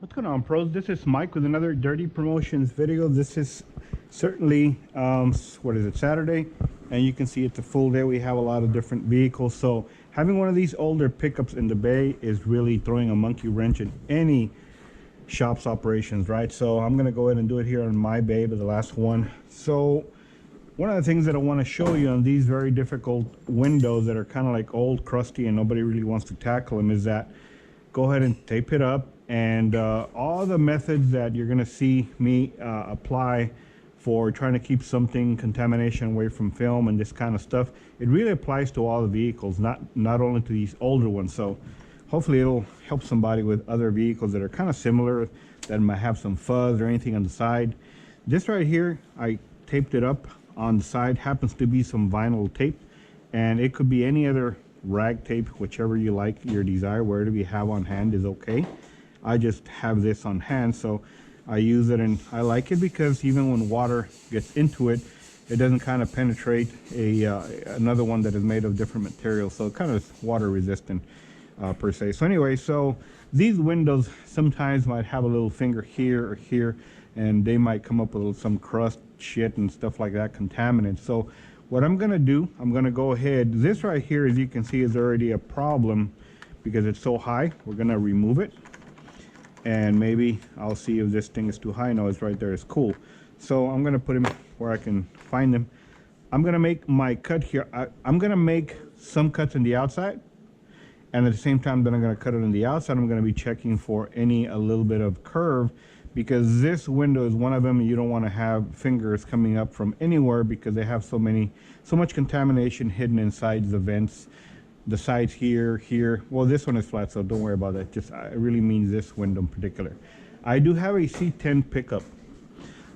What's going on, pros? This is Mike with another Dirty Promotions video. This is certainly what is it, Saturday, and you can see it's a full day. We have a lot of different vehicles, so having one of these older pickups in the bay is really throwing a monkey wrench in any shop's operations, right? So I'm going to go ahead and do it here on my bay, but the last one. So one of the things that I want to show you on these very difficult windows that are kind of like old, crusty, and nobody really wants to tackle them is that go ahead and tape it up. And all the methods that you're going to see me apply for trying to keep something contamination away from film and this kind of stuff, it really applies to all the vehicles, not only to these older ones. So hopefully it'll help somebody with other vehicles that are kind of similar, that might have some fuzz or anything on the side. This right here, I taped it up on the side, happens to be some vinyl tape, and it could be any other rag tape, whichever you like, your desire, wherever you have on hand is okay. I just have this on hand, so I use it, and I like it because even when water gets into it, it doesn't kind of penetrate another one that is made of different materials, so it kind of is water resistant per se. So anyway, so these windows sometimes might have a little finger here or here, and they might come up with some crust, shit, and stuff like that, contaminants. So what I'm gonna do, I'm gonna go ahead, this right here, as you can see, is already a problem because it's so high. We're gonna remove it, and maybe I'll see if this thing is too high. No, it's right there. It's cool. So I'm gonna put him where I can find them. I'm gonna make my cut here. I'm gonna make some cuts in the outside, and at the same time that I'm gonna cut it on the outside, I'm gonna be checking for a little bit of curve, because this window is one of them. You don't want to have fingers coming up from anywhere because they have so much contamination hidden inside the vents. The sides here. Well, this one is flat, so don't worry about that. Just I really mean this window in particular. I do have a C10 pickup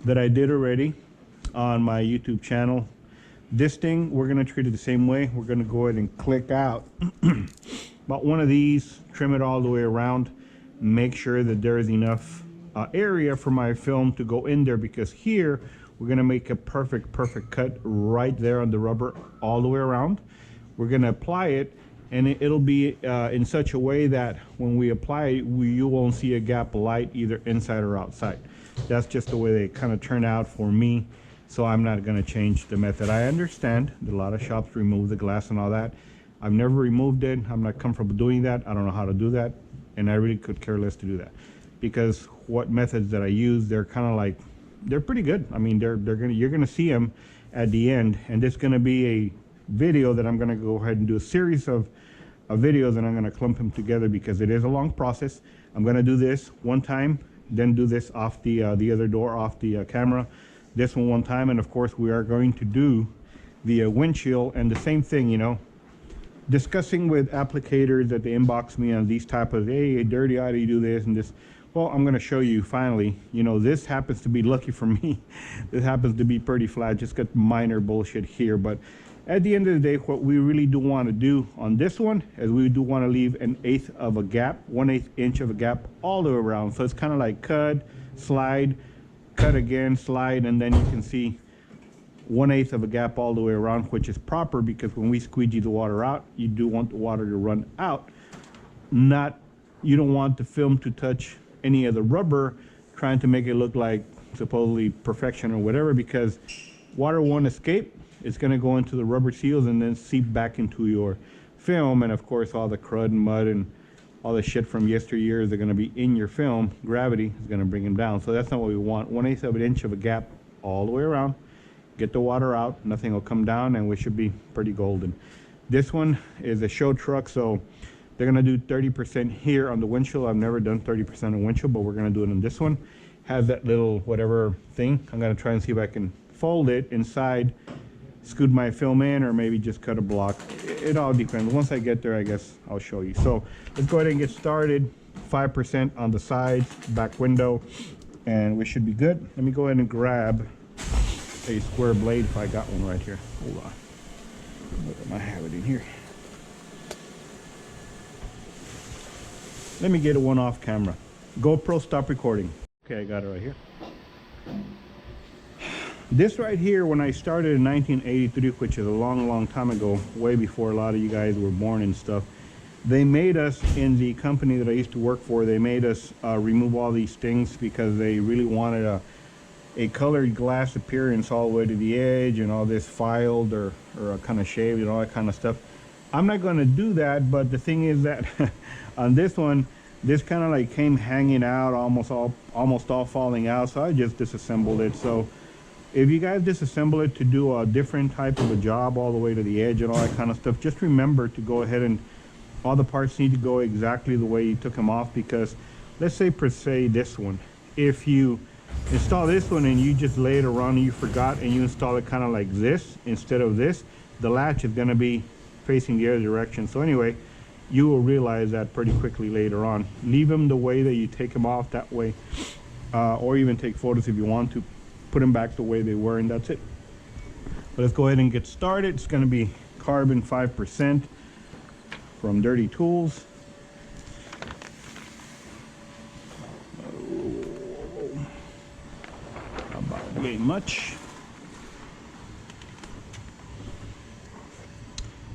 that I did already on my YouTube channel. This thing, we're going to treat it the same way. We're going to go ahead and click out about one of these, trim it all the way around, make sure that there is enough area for my film to go in there, because here we're going to make a perfect cut right there on the rubber all the way around. We're going to apply it, and it'll be in such a way that when we apply it, you won't see a gap of light either inside or outside. That's just the way they kind of turn out for me, so I'm not going to change the method. I understand that a lot of shops remove the glass and all that. I've never removed it. I'm not comfortable doing that. I don't know how to do that, and I really could care less to do that, because what methods that I use, they're kind of like, they're pretty good. I mean, you're gonna see them at the end, and it's gonna be a video that I'm gonna go ahead and do a series of videos, and I'm gonna clump them together because it is a long process. I'm gonna do this one time, then do this off the other door, off the camera, this one time, and of course we are going to do the windshield, and the same thing, you know, discussing with applicators that they inbox me on these type of, hey, dirty, how do you do this and this? Well, I'm going to show you finally. You know, this happens to be, lucky for me, this happens to be pretty flat, just got minor bullshit here. But at the end of the day, what we really do want to do on this one is we do want to leave 1/8 of a gap, 1/8 inch of a gap all the way around. So it's kind of like cut, slide, cut again, slide, and then you can see 1/8 of a gap all the way around, which is proper, because when we squeegee the water out, you do want the water to run out. You don't want the film to touch any of the rubber, trying to make it look like supposedly perfection or whatever, because water won't escape. It's going to go into the rubber seals and then seep back into your film, and of course all the crud and mud and all the shit from yesteryears are going to be in your film. Gravity is going to bring them down, so that's not what we want. 1/8 of an inch of a gap all the way around. Get the water out, nothing will come down, and we should be pretty golden. This one is a show truck, so they're gonna do 30% here on the windshield. I've never done 30% on windshield, but we're gonna do it on this one. Has that little whatever thing. I'm gonna try and see if I can fold it inside, scoot my film in, or maybe just cut a block. It all depends. Once I get there, I guess I'll show you. So let's go ahead and get started. 5% on the sides, back window, and we should be good. Let me go ahead and grab a square blade if I got one right here. Hold on. I might have it in here. Let me get one off camera. GoPro, stop recording. Okay, I got it right here. This right here, when I started in 1983, which is a long time ago, way before a lot of you guys were born and stuff, They made us, in the company that I used to work for, they made us remove all these things because they really wanted a colored glass appearance all the way to the edge and all this filed or kind of shaved and all that kind of stuff. I'm not going to do that, but the thing is that on this one, this kind of like came hanging out, almost all falling out, so I just disassembled it. So if you guys disassemble it to do a different type of a job all the way to the edge and all that kind of stuff, just remember to go ahead and all the parts need to go exactly the way you took them off, because let's say per se this one, if you install this one and you just lay it around and you forgot and you install it kind of like this instead of this, the latch is going to be facing the other direction. So anyway, you will realize that pretty quickly later on. Leave them the way that you take them off, that way, or even take photos if you want to, put them back the way they were, and that's it. But let's go ahead and get started. It's going to be carbon 5% from Dirty Tools. About way much.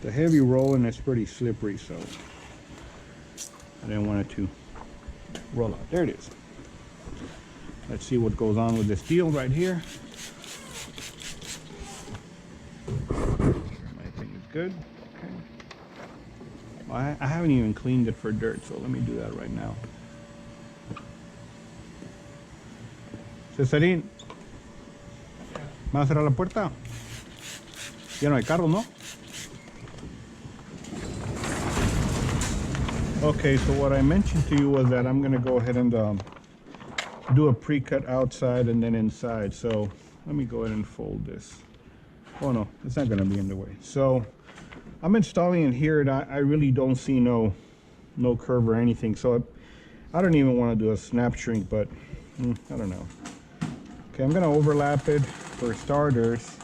The heavy rolling is pretty slippery, so I didn't want it to roll out. There it is. Let's see what goes on with this deal right here. My thing is good. Okay. Well, I haven't even cleaned it for dirt, so let me do that right now. Cesarín, ¿vas a cerrar la puerta? Ya no hay carro, ¿no? Okay, so what I mentioned to you was that I'm going to go ahead and do a pre-cut outside and then inside. So let me go ahead and fold this. Oh no, it's not going to be in the way. So I'm installing it here, and I really don't see no curve or anything. So I don't even want to do a snap shrink, but I don't know. Okay, I'm going to overlap it for starters,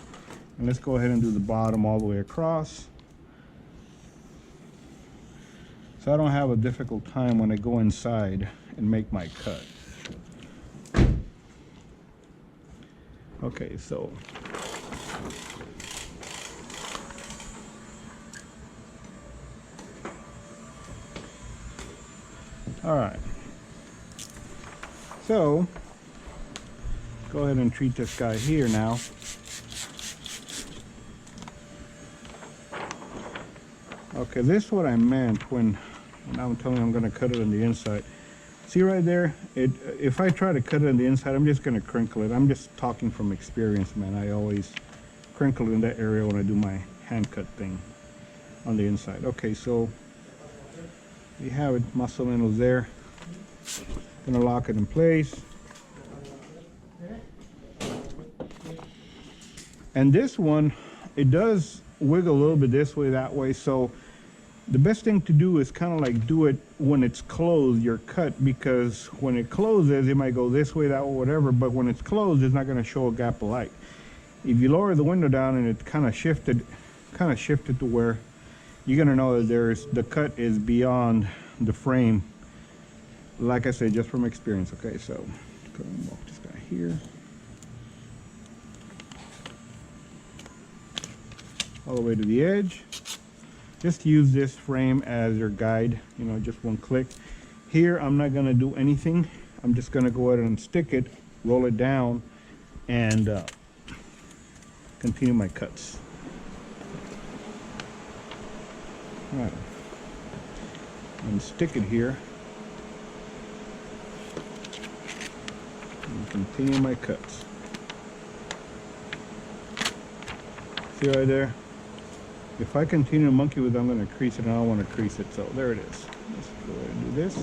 and let's go ahead and do the bottom all the way across, so I don't have a difficult time when I go inside and make my cut. Okay, so all right, so go ahead and treat this guy here now. Okay, this is what I meant when I'm telling you I'm going to cut it on the inside. See right there, if I try to cut it on the inside, I'm just going to crinkle it. I'm just talking from experience, man. I always crinkle in that area when I do my hand cut thing on the inside. Okay, so you have it, más o menos there. Gonna lock it in place. And this one, it does wiggle a little bit this way, that way. So the best thing to do is kind of like do it when it's closed, your cut, because when it closes, it might go this way, that way, whatever, but when it's closed, it's not going to show a gap of light. If you lower the window down and it kind of shifted to where you're going to know that the cut is beyond the frame. Like I said, just from experience. Okay, so go and walk this guy here. All the way to the edge. Just use this frame as your guide, you know, just one click. Here, I'm not gonna do anything. I'm just gonna go ahead and stick it, roll it down, and continue my cuts. All right. And stick it here. And continue my cuts. See right there? If I continue to monkey with it, I'm going to crease it, and I don't want to crease it. So there it is. Let's go ahead and do this.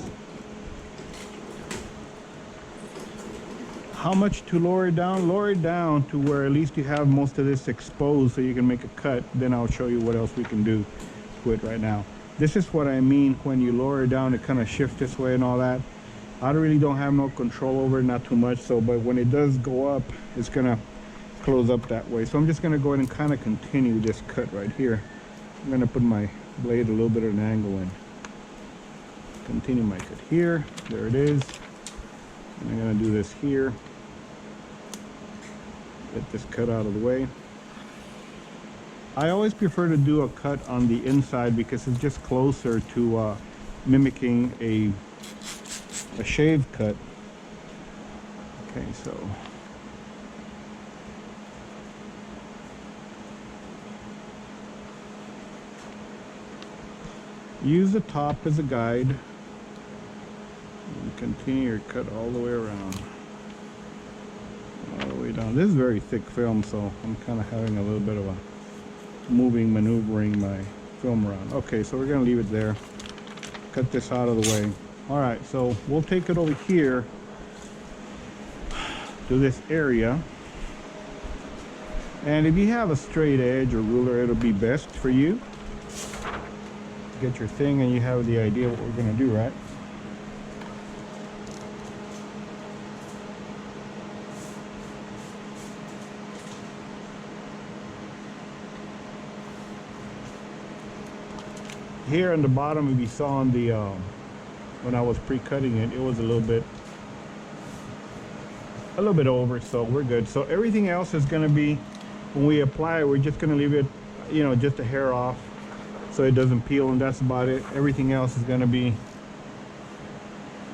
How much to lower it down? Lower it down to where at least you have most of this exposed so you can make a cut. Then I'll show you what else we can do to it right now. This is what I mean when you lower it down, it kind of shifts this way and all that. I really don't have no control over it, not too much. So, but when it does go up, it's going to close up that way. So I'm just going to go ahead and kind of continue this cut right here. I'm going to put my blade a little bit at an angle and continue my cut here. There it is. And I'm going to do this here. Get this cut out of the way. I always prefer to do a cut on the inside because it's just closer to mimicking a shave cut. Okay, so use the top as a guide and continue your cut all the way around, all the way down. This is very thick film, so I'm kind of having a little bit of a maneuvering my film around. Okay, so we're gonna leave it there, cut this out of the way. All right, so we'll take it over here to this area, and if you have a straight edge or ruler, it'll be best for you. Get your thing and you have the idea what we're gonna do, right? Here on the bottom, if you saw on the when I was pre-cutting it, it was a little bit over, so we're good. So everything else is going to be, when we apply it, we're just going to leave it, you know, just a hair off so it doesn't peel, and that's about it. Everything else is going to be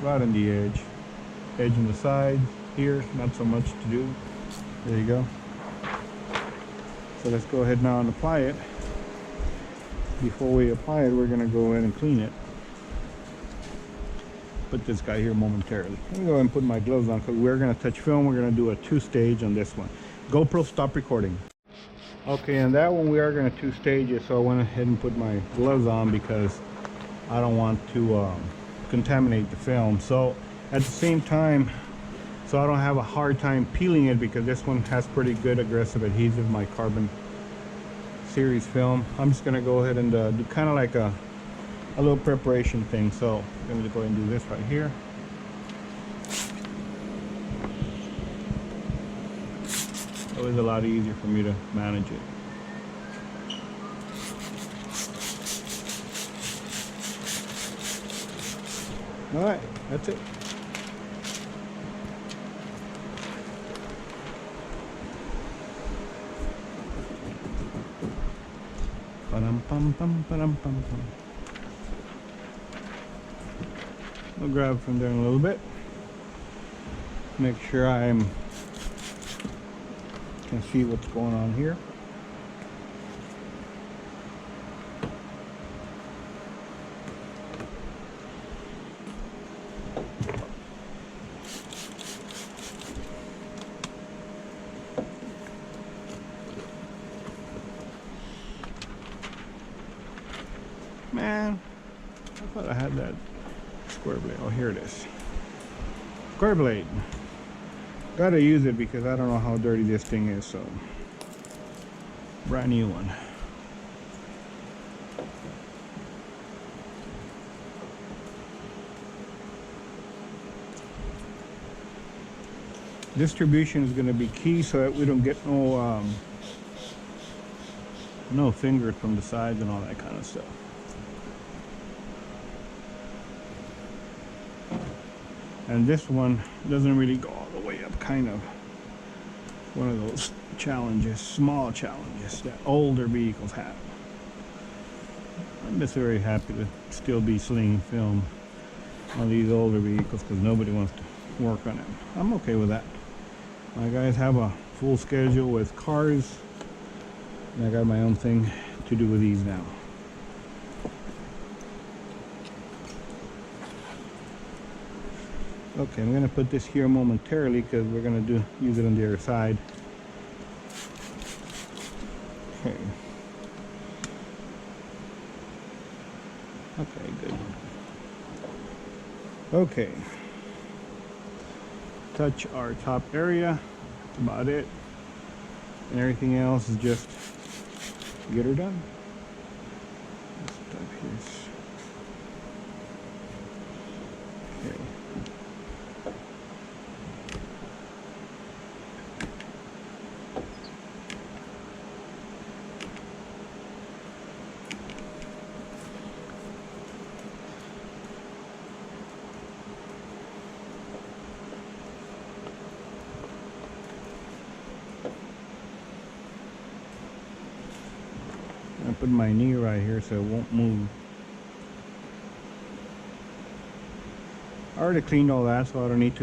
right on the edge on the side here, not so much to do. There you go. So let's go ahead now and apply it. Before we apply it, we're going to go ahead and clean it. Put this guy here momentarily. Let me go ahead and put my gloves on because we're going to touch film. We're going to do a 2-stage on this one. GoPro, stop recording. Okay, and that one we are going to 2-stage it, so I went ahead and put my gloves on because I don't want to contaminate the film. So at the same time, so I don't have a hard time peeling it, because this one has pretty good aggressive adhesive, my carbon series film. I'm just going to go ahead and do kind of like a little preparation thing. So I'm going to go ahead and do this right here. It was a lot easier for me to manage it. All right, that's it. I'll grab from there in a little bit. Make sure I can see what's going on here. Man, I thought I had that square blade. Oh, here it is. Square blade. Gotta use it because I don't know how dirty this thing is, so brand new one. Distribution is going to be key so that we don't get no fingers from the sides and all that kind of stuff. And this one doesn't really go all the way up, kind of. One of those challenges, small challenges that older vehicles have. I'm just very happy to still be slinging film on these older vehicles because nobody wants to work on it. I'm okay with that. My guys have a full schedule with cars, and I got my own thing to do with these now. Okay, I'm going to put this here momentarily because we're going to use it on the other side. Okay. Okay, good. Okay. Touch our top area. That's about it. And everything else is just get her done. Let's type here. Okay. put my knee right here so it won't move. I already cleaned all that, so I don't need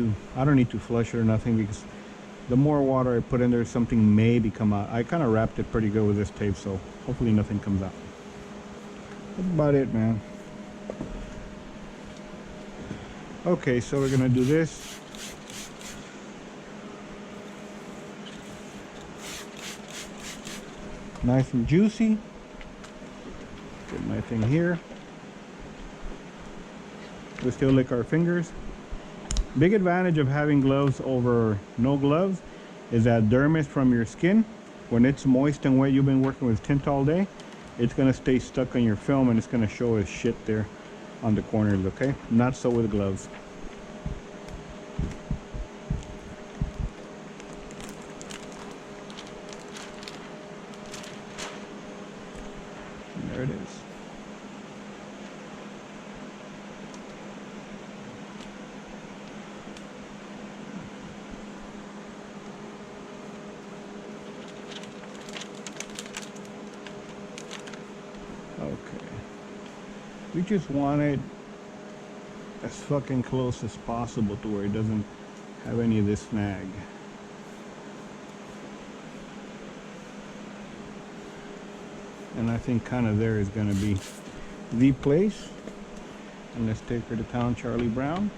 to flush it or nothing, because the more water I put in there, something maybe come out. I kind of wrapped it pretty good with this tape, so hopefully nothing comes out. That's about it, man. Okay, so we're gonna do this. Nice and juicy. Get my thing here. We still lick our fingers. Big advantage of having gloves over no gloves is that dermis from your skin, when it's moist and wet, you've been working with tint all day, it's gonna stay stuck on your film and it's gonna show as shit there on the corners, okay? Not so with gloves. And there it is. Okay, we just want it as fucking close as possible to where it doesn't have any of this snag. And I think kind of there is going to be the place. And let's take her to town, Charlie Brown.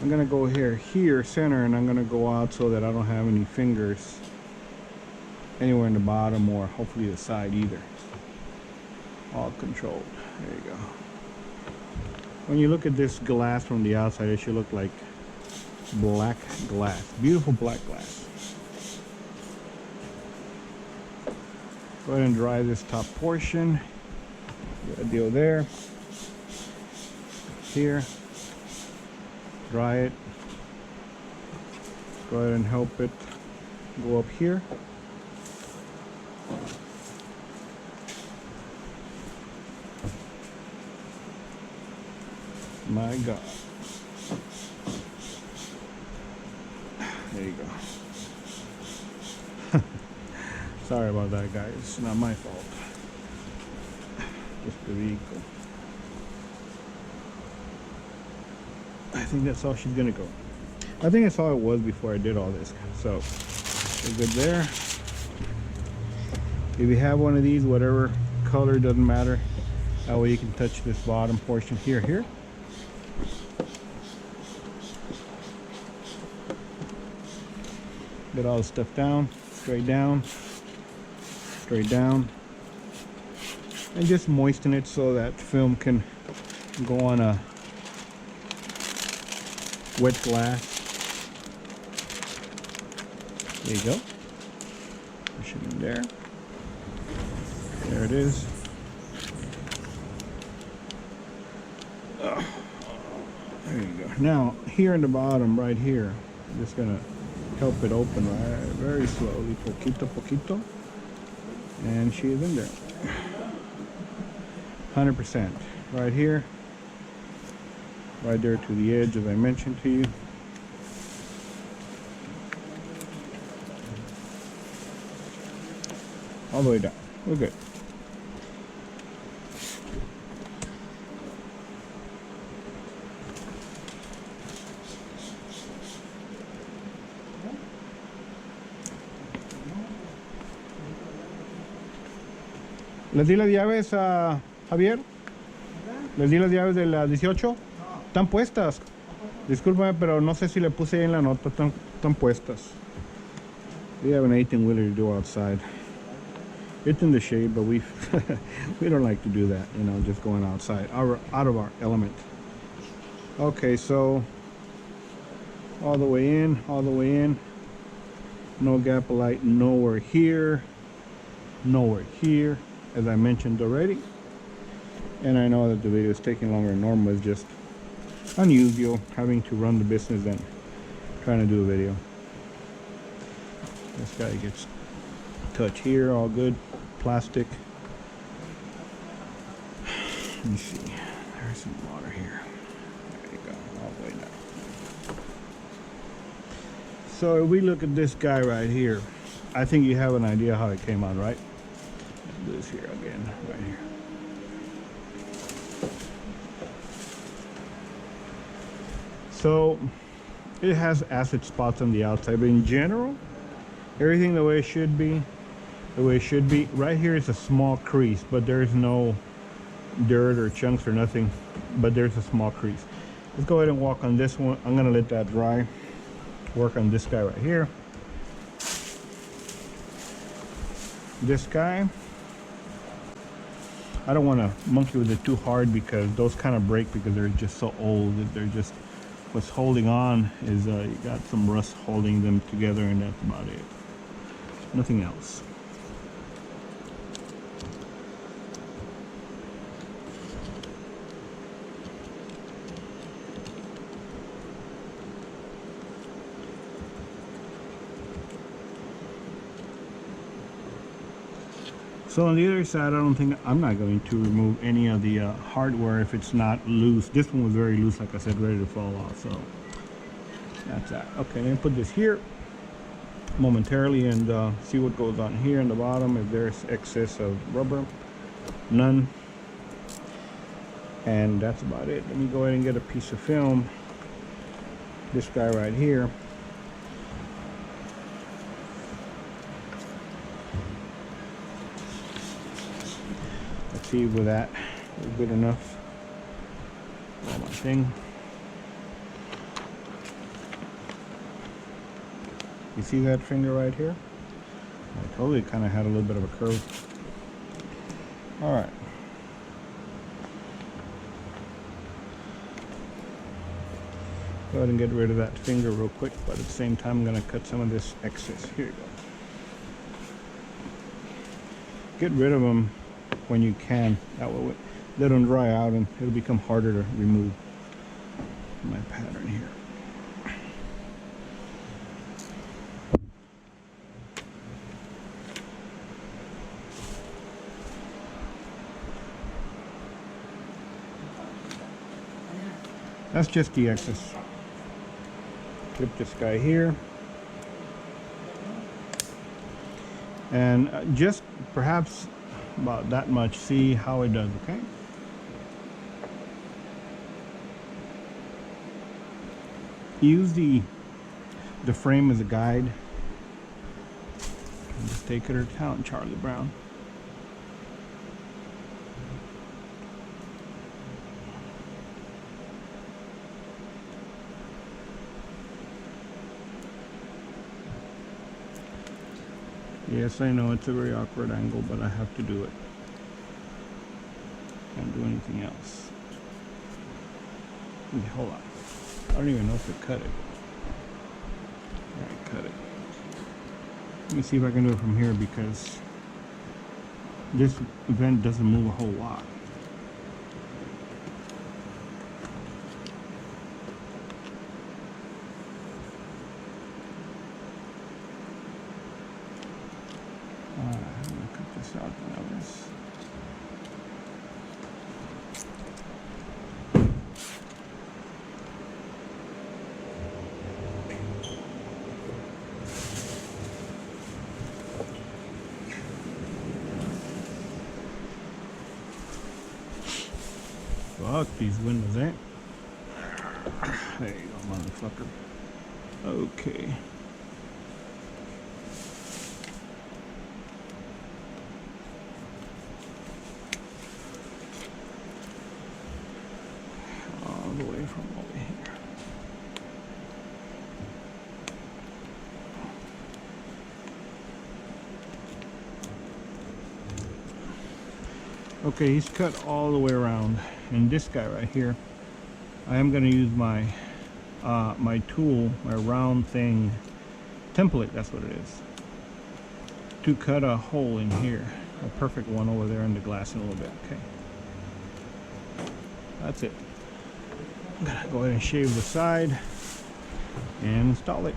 I'm going to go here center, and I'm going to go out so that I don't have any fingers anywhere in the bottom or hopefully the side either. All controlled. There you go. When you look at this glass from the outside, it should look like black glass. Beautiful black glass. Go ahead and dry this top portion. Good deal there. Here. Dry it. Go ahead and help it go up here. My God. There you go. Sorry about that, guys. It's not my fault. Just the vehicle. I think that's all she's gonna go. I think that's all it was before I did all this. So, we're good there. If you have one of these, whatever color, doesn't matter. That way you can touch this bottom portion here. Get all the stuff down, straight down, and just moisten it so that film can go on a wet glass. There you go. Push it in there. There it is. There you go. Now, here in the bottom, right here, I'm just gonna help it open right very slowly, poquito, and she is in there. 100%. Right here, right there to the edge, as I mentioned to you. All the way down. We're good. ¿Les di las llaves a Javier? ¿Les di las llaves de las 18? Están puestas. Discúlpame, pero no sé si le puse ahí en la nota. Están puestas. We have an 18-wheeler to do outside. It's in the shade, but we don't like to do that, you know, just going outside, out of our element. Okay, so all the way in. No gap of light nowhere here, as I mentioned already. And I know that the video is taking longer than normal. It's just unusual having to run the business and trying to do a video. This guy gets touch here, all good. Plastic. Let me see. There's some water here. There you go, all the way down. So if we look at this guy right here, I think you have an idea how it came out, right? Let's do this here again, right here. So it has acid spots on the outside, but in general, everything the way it should be, the way it should be. Right here is a small crease, but there's no dirt or chunks or nothing, but there's a small crease. Let's go ahead and walk on this one. I'm gonna let that dry. Work on this guy right here. This guy, I don't want to monkey with it too hard because those kind of break because they're just so old. They're just, what's holding on is you got some rust holding them together, and that's about it. Nothing else. So on the other side, I'm not going to remove any of the hardware if it's not loose. This one was very loose, like I said, ready to fall off. So that's that. Okay, then put this here momentarily and see what goes on here in the bottom. If there's excess of rubber, none. And that's about it. Let me go ahead and get a piece of film. This guy right here. See with that good enough. One more thing. You see that finger right here? I told you it kind of had a little bit of a curve. All right. Go ahead and get rid of that finger real quick, but at the same time I'm going to cut some of this excess. Here you go. Get rid of them when you can. That way let them dry out and it'll become harder to remove. My pattern here. That's just the excess. Clip this guy here. And just perhaps about that much, see how it does, okay? Use the frame as a guide. And just take it to town, Charlie Brown. Yes, I know it's a very awkward angle, but I have to do it. Can't do anything else. Okay, hold on. I don't even know if it cut it. Alright, cut it. Let me see if I can do it from here because this vent doesn't move a whole lot. I'm gonna cut this out now. This. Fuck these windows, eh? There you go, motherfucker. Okay. All the way from over here. Okay, he's cut all the way around. And this guy right here, I am going to use my my tool, my round thing template, that's what it is, to cut a hole in here, a perfect one over there in the glass in a little bit. Okay, that's it. I'm gonna go ahead and shave the side and install it.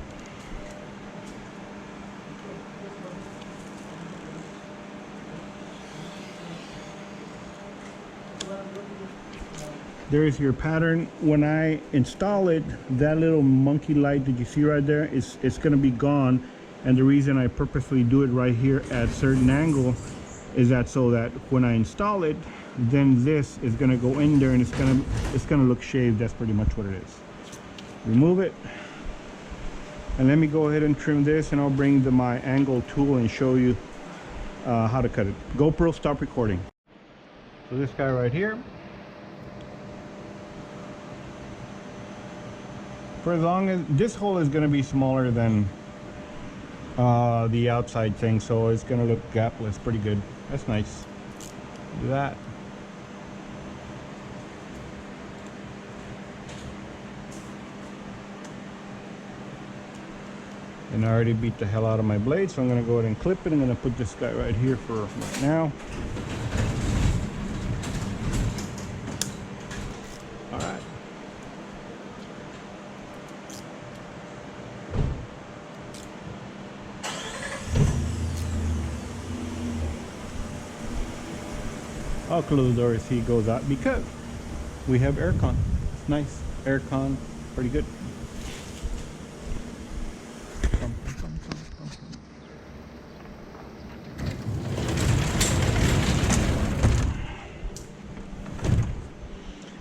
There's your pattern. When I install it, that little monkey light that you see right there, it's going to be gone, And the reason I purposely do it right here at certain angle is that so that when I install it, then this is gonna go in there and it's gonna look shaved. That's pretty much what it is. Remove it. And let me go ahead and trim this, and I'll bring my angle tool and show you how to cut it. GoPro, stop recording. So this guy right here, for as long as this hole is going to be smaller than the outside thing, so it's going to look gapless pretty good. That's nice. Do that. And I already beat the hell out of my blade, so I'm going to go ahead and clip it. I'm going to put this guy right here for right now. All right. I'll close the door as he goes out because we have aircon. It's nice. Aircon, pretty good.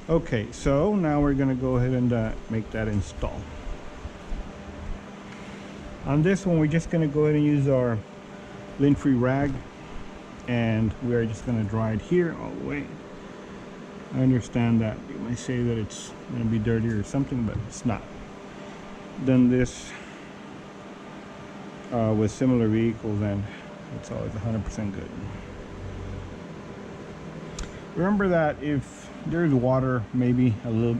Okay, so now we're gonna go ahead and make that install. On this one, we're just gonna go ahead and use our lint-free rag, and we're just gonna dry it here all the way. I understand that you may say that it's gonna be dirty or something, but it's not. Done this with similar vehicles, and it's always 100% good. Remember that if there's water, maybe a little,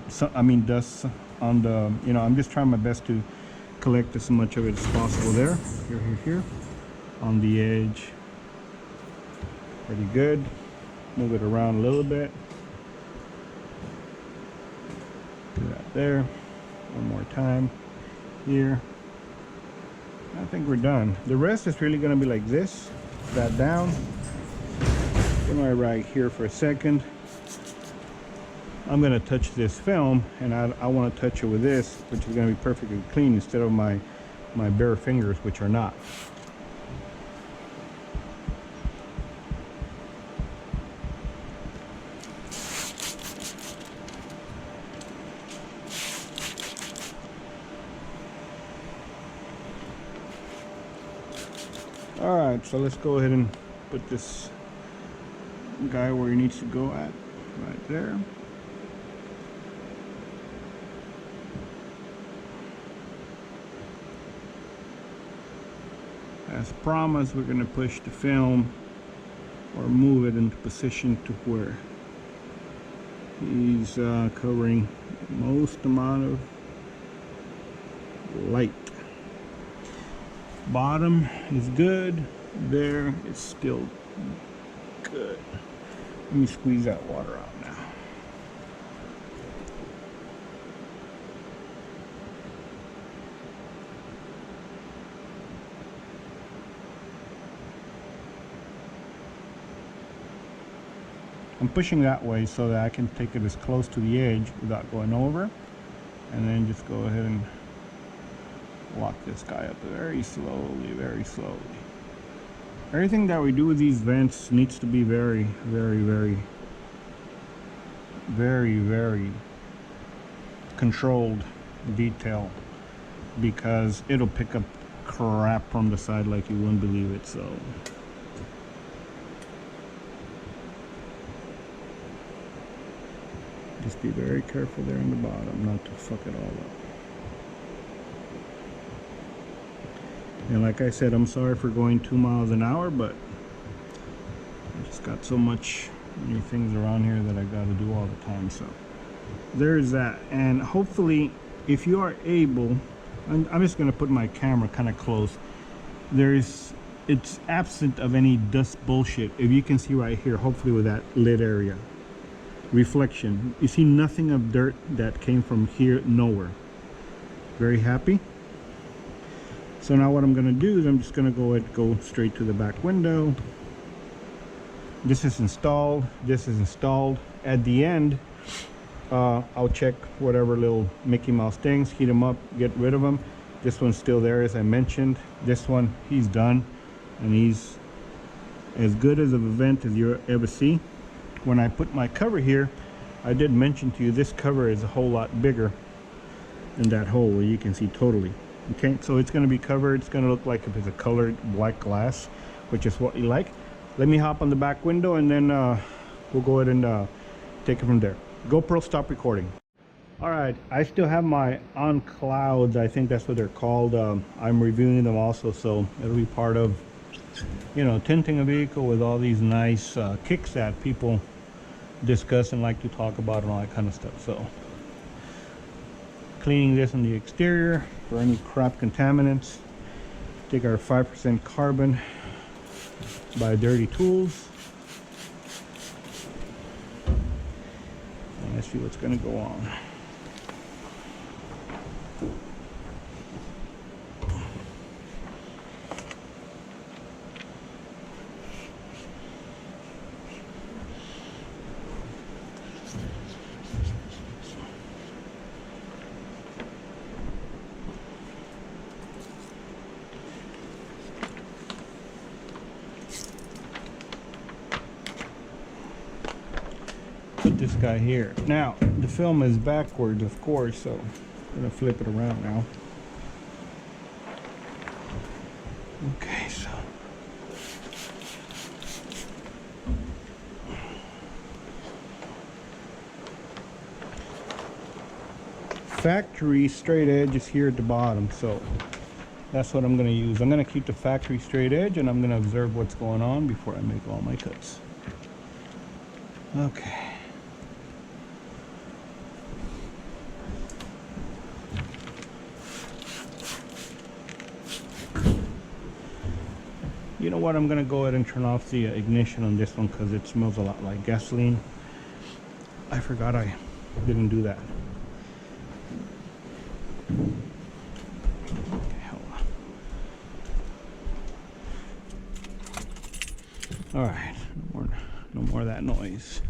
dust on the, I'm just trying my best to collect as much of it as possible there. Here, on the edge. Pretty good. Move it around a little bit. Do that there. One more time. Here. I think we're done. The rest is really going to be like this. That down. Put my rag here for a second. I'm going to touch this film, and I want to touch it with this, which is going to be perfectly clean instead of my bare fingers, which are not. All right, so let's go ahead and put this guy where he needs to go at, right there. As promised, we're going to push the film or move it into position to where he's covering most amount of light. Bottom is good. There it's still good. Let me squeeze that water out now. I'm pushing that way so that I can take it as close to the edge without going over, and then just go ahead and lock this guy up very slowly, very slowly. Everything that we do with these vents needs to be very, very, very, very, very controlled detail, because it'll pick up crap from the side like you wouldn't believe it. So just be very careful there on the bottom not to fuck it all up. And like I said, I'm sorry for going 2 miles an hour, but I just got so many things around here that I got to do all the time. So there's that. And hopefully, if you are able, I'm just going to put my camera kind of close. It's absent of any dust bullshit. If you can see right here, hopefully with that lid area. Reflection. You see nothing of dirt that came from here, nowhere. Very happy. So now what I'm going to do is I'm just going to go straight to the back window. This is installed. This is installed. At the end, I'll check whatever little Mickey Mouse things, heat them up, get rid of them, This one's still there, as I mentioned. This one, he's done, and he's as good as an event as you ever see. When I put my cover here, I did mention to you this cover is a whole lot bigger than that hole, where you can see totally. Okay, so it's going to be covered. It's going to look like if it's a colored black glass, which is what you like. Let me hop on the back window, and then we'll go ahead and take it from there. GoPro, stop recording. All right, I still have my on clouds. I think that's what they're called. I'm reviewing them also, so it'll be part of, you know, tinting a vehicle with all these nice kicks that people discuss and like to talk about and all that kind of stuff. So cleaning this on the exterior for any crap contaminants. Take our 5% carbon by Dirty Tools, and let's see what's going to go on. Put this guy here. Now the film is backwards, of course, so I'm gonna flip it around now. Okay, so factory straight edge is here at the bottom, so that's what I'm gonna use. I'm gonna keep the factory straight edge, and I'm gonna observe what's going on before I make all my cuts. Okay. You know what, I'm gonna go ahead and turn off the ignition on this one because it smells a lot like gasoline. I forgot I didn't do that. Okay, hold on. All right, no more of that noise.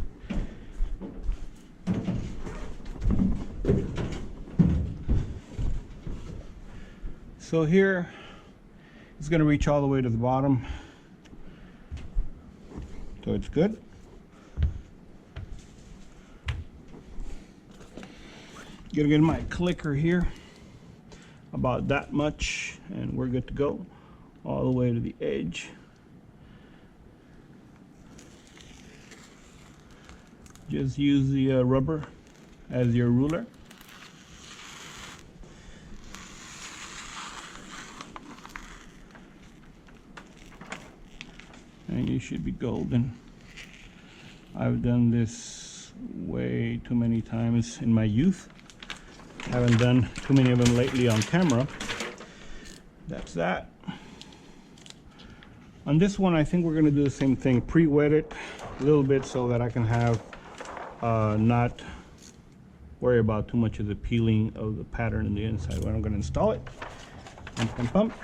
So here, it's going to reach all the way to the bottom, so it's good. Gonna get my clicker here, about that much, and we're good to go all the way to the edge. Just use the rubber as your ruler. And you should be golden. I've done this way too many times in my youth. Haven't done too many of them lately on camera. That's that. On this one, I think we're going to do the same thing. Pre-wet it a little bit so that I can have not worry about too much of the peeling of the pattern in the inside. When I'm going to install it, pump, pump, pump.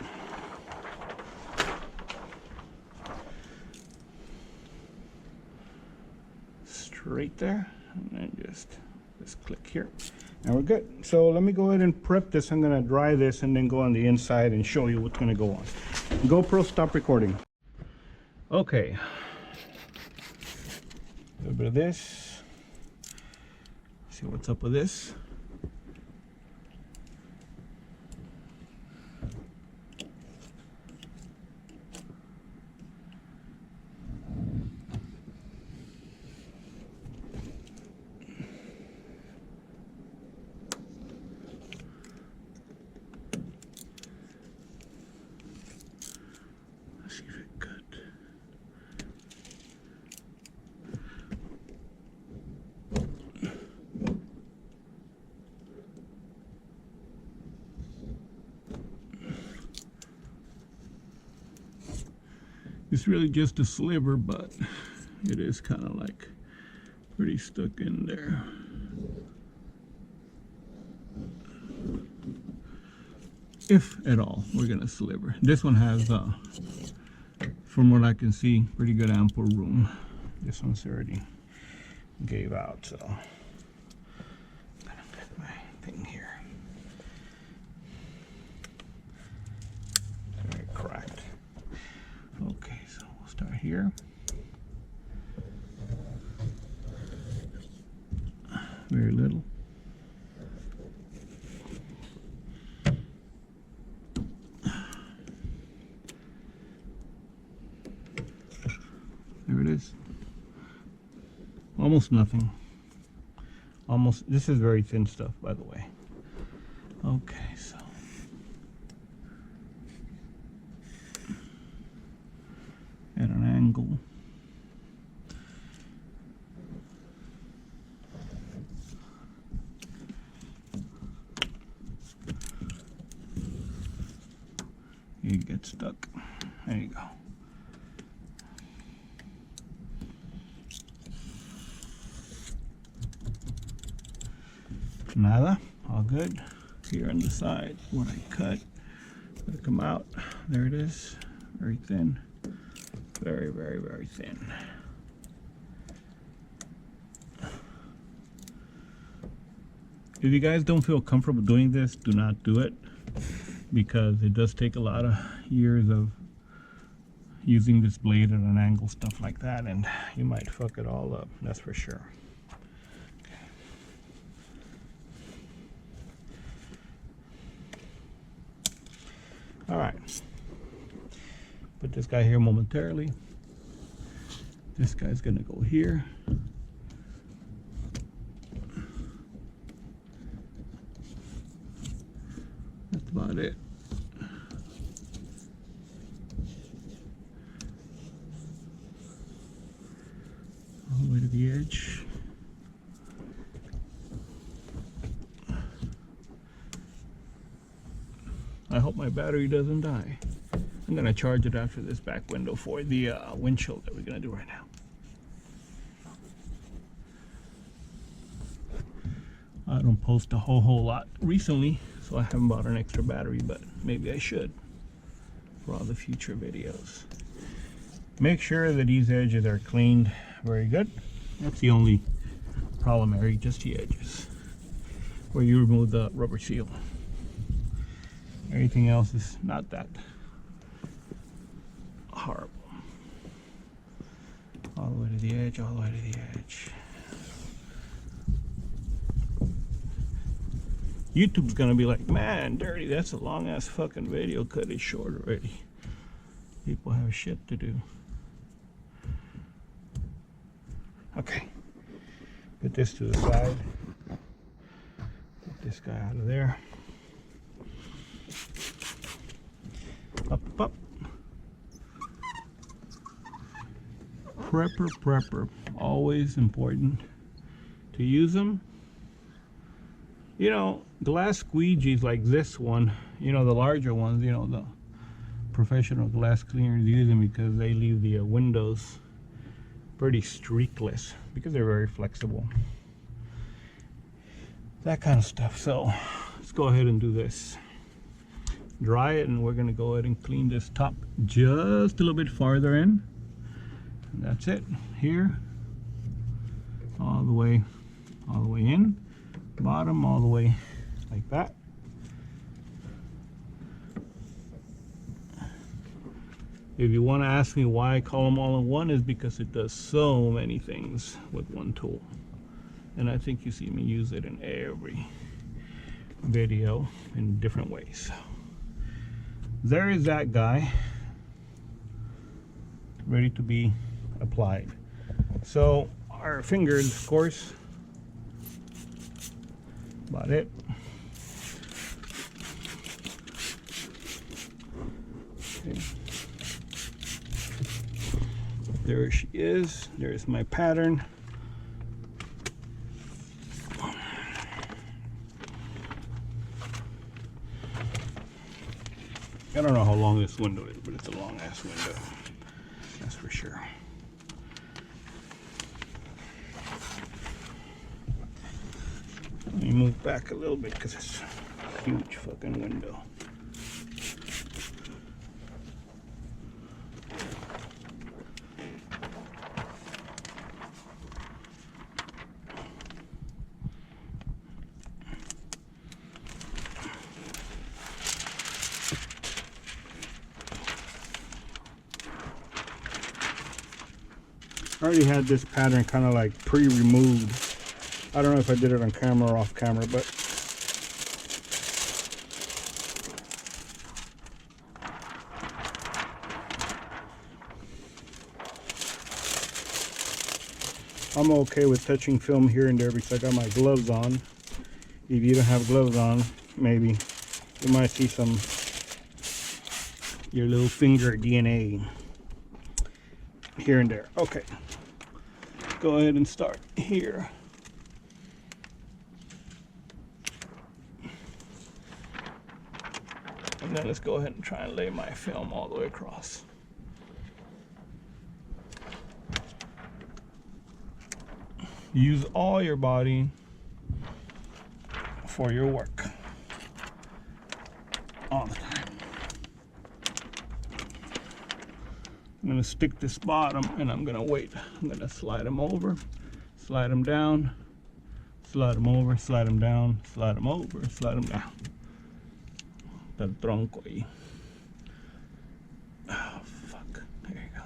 Right there, and then just click here, and we're good. So let me go ahead and prep this. I'm going to dry this and then go on the inside and show you what's going to go on. GoPro, stop recording. Okay, a little bit of this. See what's up with this. It's really just a sliver, but it is kind of like pretty stuck in there. If at all, we're gonna sliver. This one has, from what I can see, pretty good ample room. This one's already gave out, so I'm gonna get my thing here. very little. There it is. Almost nothing. Almost, this is very thin stuff, by the way. Okay, so at an angle. You get stuck. There you go. Nada, all good. Here on the side, what I cut, let it come out. There it is, very thin, very, very, very thin. If you guys don't feel comfortable doing this, do not do it, because it does take a lot of years of using this blade at an angle, stuff like that, and you might fuck it all up, that's for sure. All right, put this guy here momentarily. This guy's gonna go here. That's about it. All the way to the edge. I hope my battery doesn't die. I'm gonna charge it after this back window for the windshield that we're gonna do right now. I don't post a whole lot recently, so I haven't bought an extra battery, but maybe I should for all the future videos. Make sure that these edges are cleaned very good. That's the only problem area, just the edges, where you remove the rubber seal. Everything else is not that horrible. All the way to the edge, all the way to the edge. YouTube's gonna be like, man, Dirty, that's a long ass fucking video, cut it short already. People have shit to do. Okay, put this to the side. Get this guy out of there. Up. Prepper. Always important to use them. You know, glass squeegees like this one, you know, the larger ones, you know, the professional glass cleaners use them because they leave the windows pretty streakless because they're very flexible. That kind of stuff. So let's go ahead and do this. Dry it, and we're gonna go ahead and clean this top just a little bit farther in, and that's it. Here, all the way in, bottom all the way like that. If you want to ask me why I call them all in one, is because it does so many things with one tool, and I think you see me use it in every video in different ways. There is that guy ready to be applied. So our fingers, of course, about it. Okay. There she is. There's my pattern. I don't know how long this window is, but it's a long ass window, that's for sure. Let me move back a little bit because it's a huge fucking window. I already had this pattern kind of like pre-removed. I don't know if I did it on camera or off camera, but I'm okay with touching film here and there because I got my gloves on. If you don't have gloves on, maybe you might see some your little finger DNA here and there. Okay, go ahead and start here. And then let's go ahead and try and lay my film all the way across. Use all your body for your work all the time. I'm going to stick this bottom and I'm going to wait. I'm going to slide them over, slide them down, slide them over, slide them down, slide them over, slide them down. Del tronco ahí. Oh, fuck. There you go.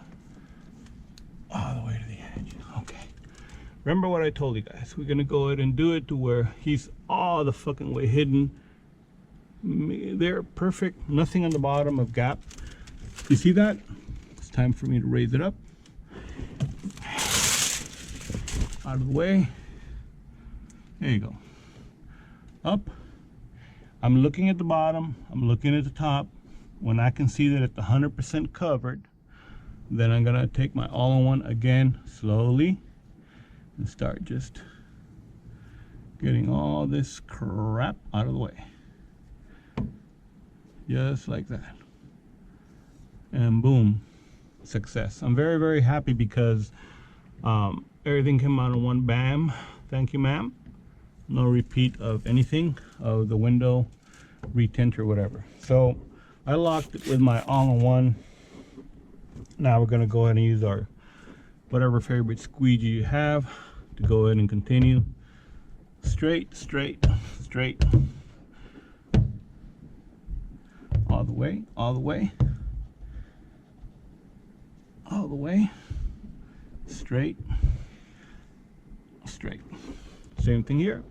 All the way to the edge. Okay. Remember what I told you guys. We're going to go ahead and do it to where he's all the fucking way hidden. They're perfect. Nothing on the bottom of gap. You see that? It's time for me to raise it up. Out of the way. There you go. Up. I'm looking at the bottom. I'm looking at the top. When I can see that it's 100% covered, then I'm going to take my all-in-one again slowly and start just getting all this crap out of the way. Just like that. And boom, success. I'm very, very happy because everything came out in one bam. Thank you, ma'am. No repeat of anything of the window retint or whatever. So I locked it with my all-in-one. Now we're going to go ahead and use our whatever favorite squeegee you have to go ahead and continue. Straight, straight, straight. All the way, all the way, all the way. Straight, straight. Same thing here.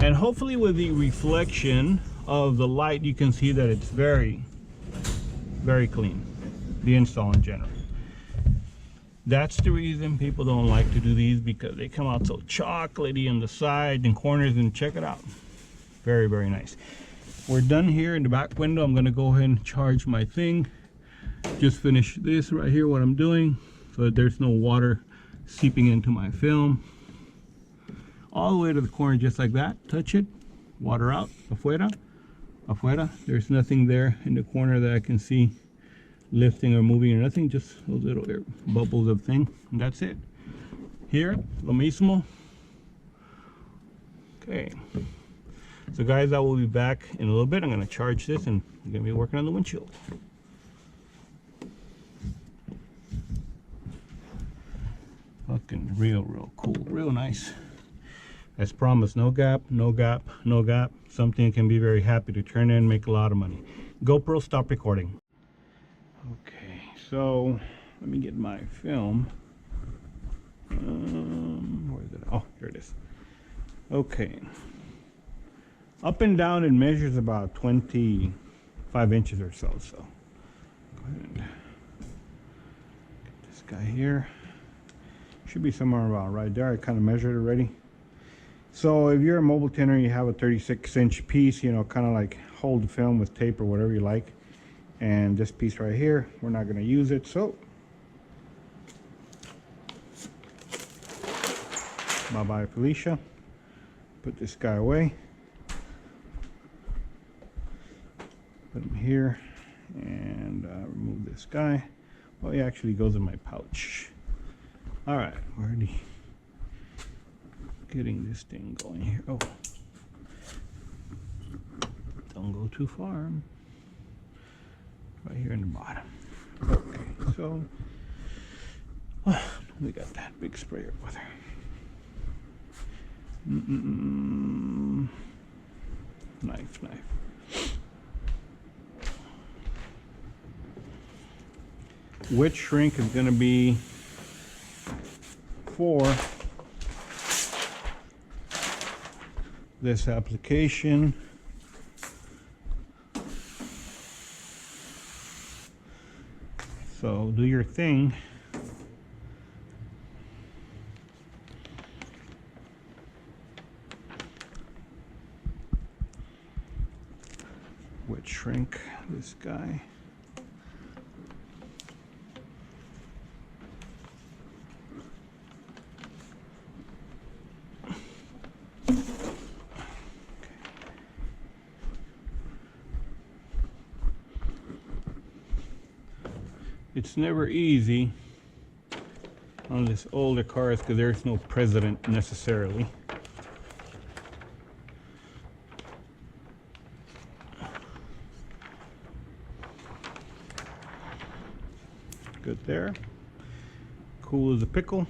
And hopefully with the reflection of the light, you can see that it's very, very clean, the install in general. That's the reason people don't like to do these, because they come out so chocolatey on the sides and corners. And check it out. Very, very nice. We're done here in the back window. I'm going to go ahead and charge my thing. Just finish this right here, what I'm doing, so that there's no water seeping into my film. All the way to the corner, just like that. Touch it, water out, afuera, afuera. There's nothing there in the corner that I can see lifting or moving or nothing, just those little air bubbles of thing, and that's it. Here, lo mismo. Okay. So guys, I will be back in a little bit. I'm going to charge this and I'm going to be working on the windshield. Fucking real cool, real nice. As promised, no gap, no gap, no gap. Something you can be very happy to turn in, make a lot of money. GoPro, stop recording. Okay, so let me get my film. Where is it? Oh, here it is. Okay. Up and down it measures about 25 inches or so. So go ahead and get this guy here. Should be somewhere about right there. I kind of measured it already. So if you're a mobile tinner, you have a 36-inch piece, you know, kind of like hold the film with tape or whatever you like. And this piece right here, we're not going to use it. So bye-bye, Felicia. Put this guy away. Put him here and remove this guy. Oh, he actually goes in my pouch. All right, we're already getting this thing going here. Oh, don't go too far. Right here in the bottom. Okay, so we got that big sprayer with her. Knife. Which shrink is going to be for this application. So do your thing. Wet shrink this guy. It's never easy on this older cars because there's no president necessarily. Good there. Cool as a pickle.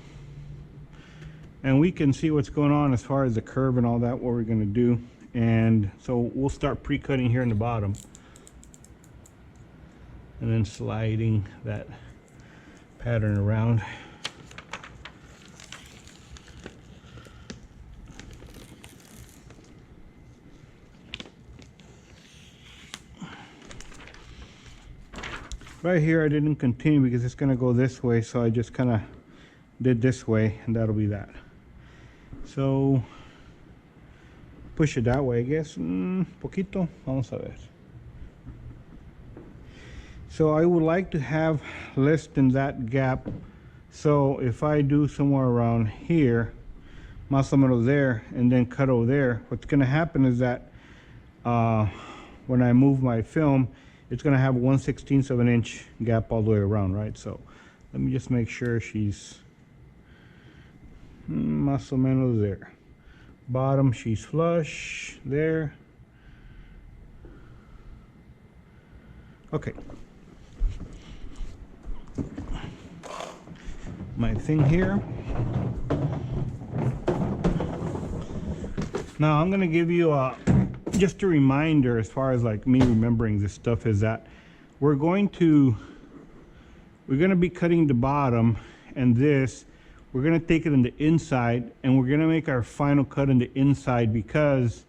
And we can see what's going on as far as the curve and all that, what we're going to do. And so we'll start pre-cutting here in the bottom. And then sliding that pattern around. Right here I didn't continue because it's going to go this way, so I just kind of did this way, and that'll be that. So push it that way, I guess. Poquito. Vamos a ver. So I would like to have less than that gap. So if I do somewhere around here, más o menos there, and then cut over there, what's going to happen is that when I move my film, it's going to have 1/16 of an inch gap all the way around, right? So let me just make sure she's más o menos there. Bottom, she's flush there. Okay. My thing here. Now I'm going to give you just a reminder as far as like me remembering this stuff is that we're going to be cutting the bottom, and this we're going to take it in the inside, and we're going to make our final cut in the inside because,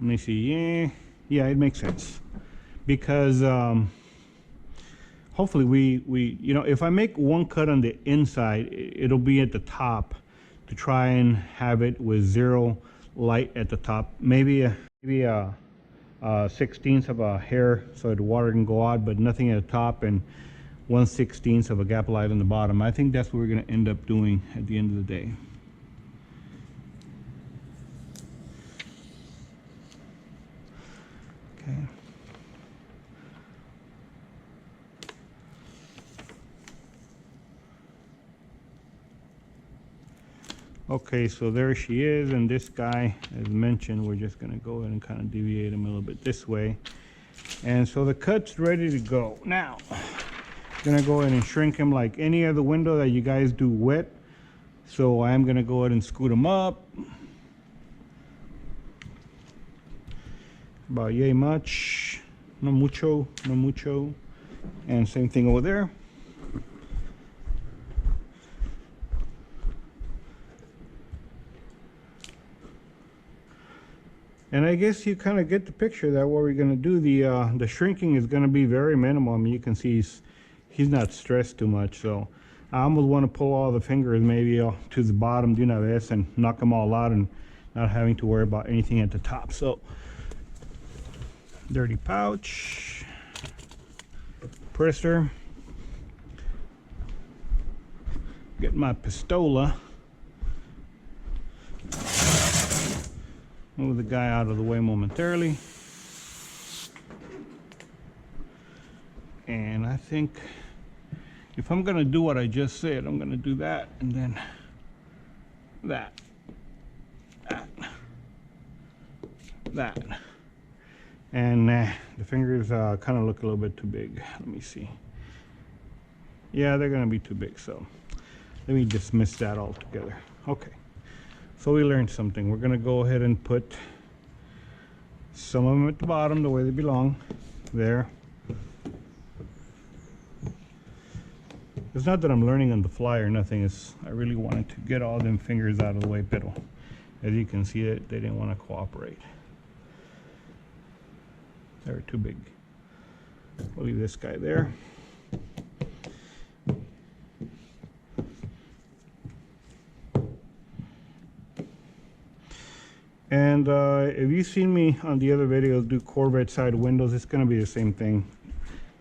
let me see, yeah, it makes sense because hopefully we you know, if I make one cut on the inside, it'll be at the top to try and have it with zero light at the top, maybe a 1/16 of a hair so the water can go out, but nothing at the top, and 1/16 of a gap light on the bottom. I think that's what we're going to end up doing at the end of the day. Okay. Okay, so there she is, and this guy, as mentioned, we're just going to go ahead and kind of deviate him a little bit this way. And so the cut's ready to go. Now, going to go ahead and shrink him like any other window that you guys do wet. So I'm going to go ahead and scoot him up. About yay much. No mucho, no mucho. And same thing over there. And I guess you kind of get the picture that what we're going to do. The shrinking is going to be very minimal. I mean, you can see he's not stressed too much. So I almost want to pull all the fingers maybe to the bottom, de una vez, and knock them all out and not having to worry about anything at the top. So dirty pouch, presser, get my pistola. Move the guy out of the way momentarily. And I think if I'm going to do what I just said, I'm going to do that, and then that, and the fingers kind of look a little bit too big. Let me see. Yeah, they're going to be too big, so let me dismiss that altogether. Okay. So we learned something. We're going to go ahead and put some of them at the bottom the way they belong. There. It's not that I'm learning on the fly or nothing. It's I really wanted to get all them fingers out of the way, pero as you can see, it they didn't want to cooperate. They were too big. We'll leave this guy there. And if you've seen me on the other videos do Corvette side windows, it's going to be the same thing.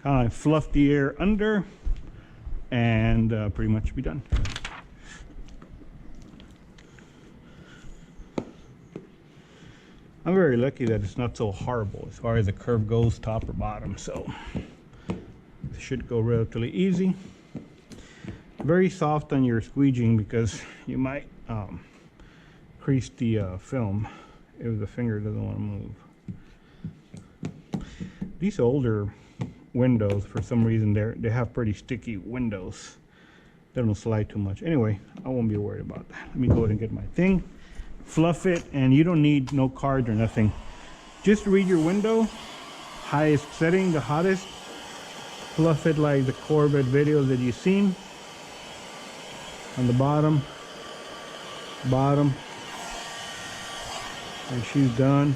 Kind of fluff the air under and pretty much be done. I'm very lucky that it's not so horrible as far as the curve goes, top or bottom, so it should go relatively easy. Very soft on your squeegeeing because you might crease the film if the finger doesn't want to move. These older windows, for some reason, they have pretty sticky windows. They don't slide too much. Anyway, I won't be worried about that. Let me go ahead and get my thing, fluff it, and you don't need no card or nothing. Just read your window, highest setting, the hottest, fluff it like the Corvette videos that you've seen. On the bottom, and she's done,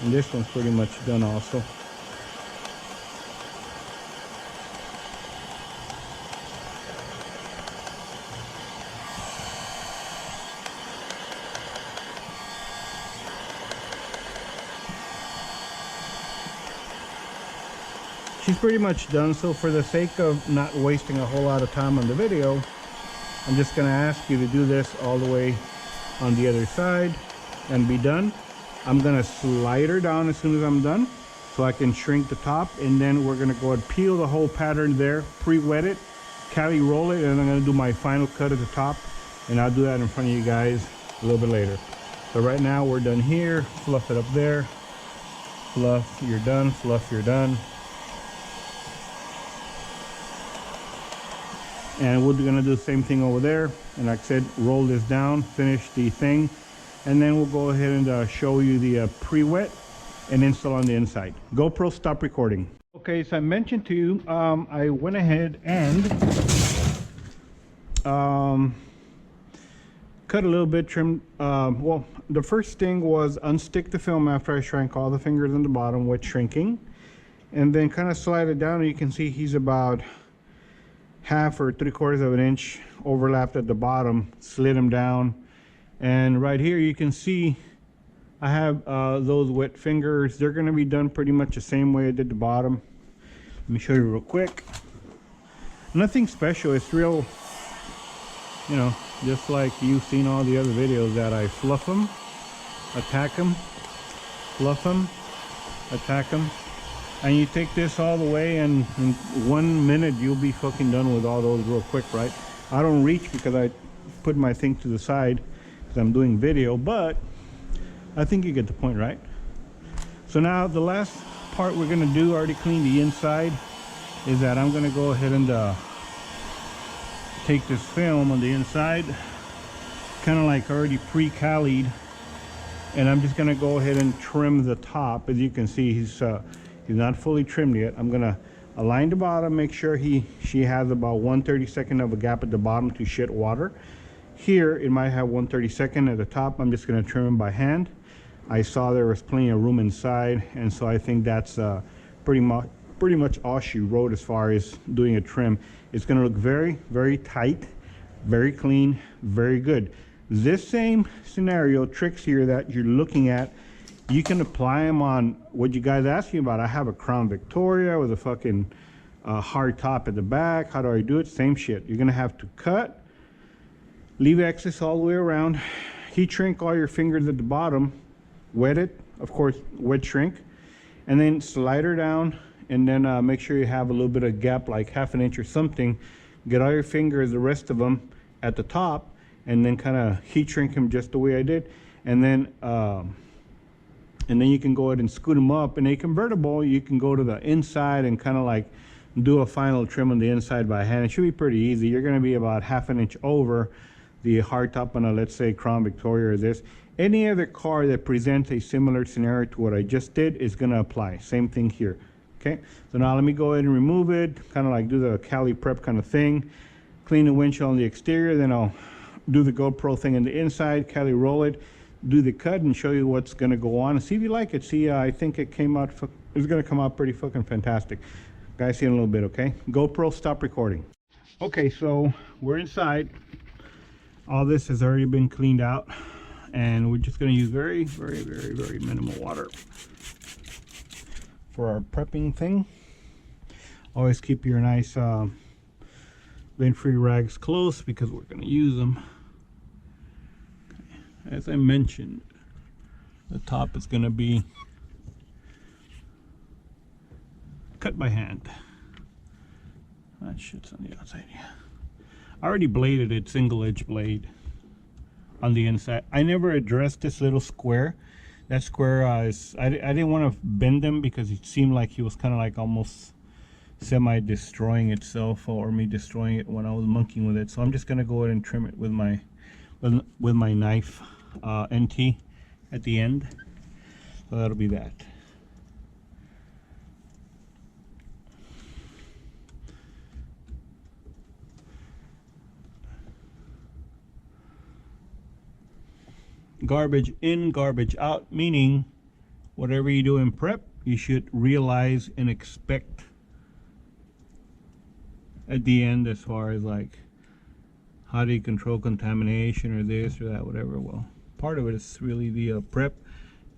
and this one's pretty much done also. She's pretty much done, so for the sake of not wasting a whole lot of time on the video, I'm just going to ask you to do this all the way on the other side and be done. I'm going to slide her down as soon as I'm done so I can shrink the top, and then we're going to go and peel the whole pattern there, pre-wet it, cali roll it, and I'm going to do my final cut at the top, and I'll do that in front of you guys a little bit later. So right now we're done here. Fluff it up there, fluff, you're done, fluff, you're done. And we're gonna do the same thing over there, and like I said, roll this down, finish the thing, and then we'll go ahead and show you the pre-wet and install on the inside. GoPro, stop recording. Okay, so I mentioned to you, I went ahead and cut a little bit, trim. Well, the first thing was unstick the film after I shrank all the fingers on the bottom with shrinking, and then kind of slide it down, and you can see he's about 1/2 or 3/4 of an inch overlapped at the bottom, slid him down, and right here you can see I have those wet fingers. They're going to be done pretty much the same way I did the bottom. Let me show you real quick. Nothing special, it's real, you know, just like you've seen all the other videos that I fluff them, attack them, fluff them, attack them. And you take this all the way, and in 1 minute you'll be fucking done with all those real quick, right? I don't reach because I put my thing to the side because I'm doing video, but I think you get the point, right? So now the last part we're gonna do, already clean the inside, is that I'm gonna go ahead and take this film on the inside, kind of like already pre-calied, and I'm just gonna go ahead and trim the top. As you can see, he's not fully trimmed yet. I'm gonna align the bottom, make sure she has about 1/32 of a gap at the bottom to shed water. Here it might have 1/32 at the top. I'm just gonna trim it by hand. I saw there was plenty of room inside, and so I think that's pretty much all she wrote as far as doing a trim. It's gonna look very, very tight, very clean, very good. This same scenario, tricks here that you're looking at, you can apply them on what you guys asked me about. I have a Crown Victoria with a fucking hard top at the back. How do I do it? Same shit. You're gonna have to cut, leave excess all the way around, heat shrink all your fingers at the bottom, wet it, of course, wet shrink, and then slide her down, and then make sure you have a little bit of gap, like 1/2 inch or something. Get all your fingers, the rest of them, at the top, and then kind of heat shrink them just the way I did, and then you can go ahead and scoot them up. In a convertible, you can go to the inside and kind of like do a final trim on the inside by hand. It should be pretty easy. You're going to be about 1/2 inch over the hard top on a, let's say, Crown Victoria or this. Any other car that presents a similar scenario to what I just did is going to apply. Same thing here. Okay, so now let me go ahead and remove it, kind of like do the Cali prep kind of thing, clean the windshield on the exterior, then I'll do the GoPro thing in the inside, Cali roll it, do the cut, and show you what's going to go on, and see if you like it. See, I think it came out, it's going to come out pretty fucking fantastic. Guys, see in a little bit, okay? GoPro, stop recording. Okay, so we're inside. All this has already been cleaned out, and we're just going to use very, very, very, very minimal water for our prepping thing. Always keep your nice lint-free rags close because we're going to use them. Okay. As I mentioned, the top is going to be cut by hand. That shit's on the outside. Yeah, I already bladed it, single edge blade on the inside. I never addressed this little square. That square is I didn't want to bend them because it seemed like he was kind of like almost semi destroying itself, or me destroying it when I was monkeying with it. So I'm just gonna go ahead and trim it with my knife, NT at the end. So that'll be that. Garbage in, garbage out, meaning whatever you do in prep, you should realize and expect at the end, as far as like how do you control contamination or this or that, whatever. Well, part of it is really the prep,